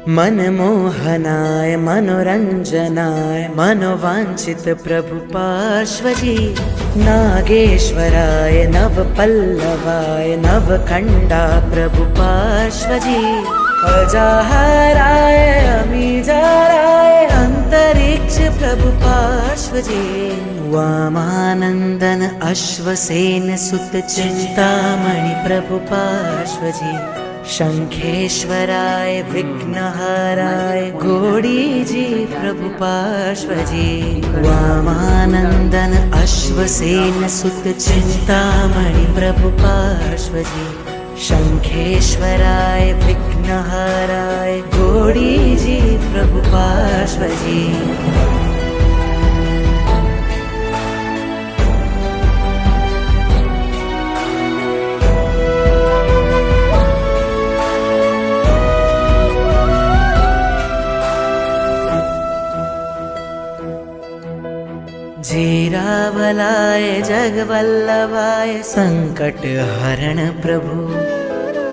मनमोहनाय मनोरञ्जनाय मनोवाञ्छित प्रभु पार्श्वजी। नागेश्वराय नवपल्लवाय नवखण्डा प्रभु पार्श्वजी। अजाहराय अमीजाराय अंतरिक्ष प्रभु पार्श्वजी। वामानन्दन अश्वसेन सुत चिन्तामणि प्रभु पार्श्वजी। शंखेश्वराय विघ्नहराय घोड़ीजी प्रभु पार्श्वजी। वामानन्दन अश्वसेन सुत चिन्तामणि प्रभु पार्श्वजी। शंखेश्वराय विघ्नहराय घोड़ीजी प्रभु पार्श्वजी। जीरावलाय जगवल्लभाय संकट हरण प्रभु।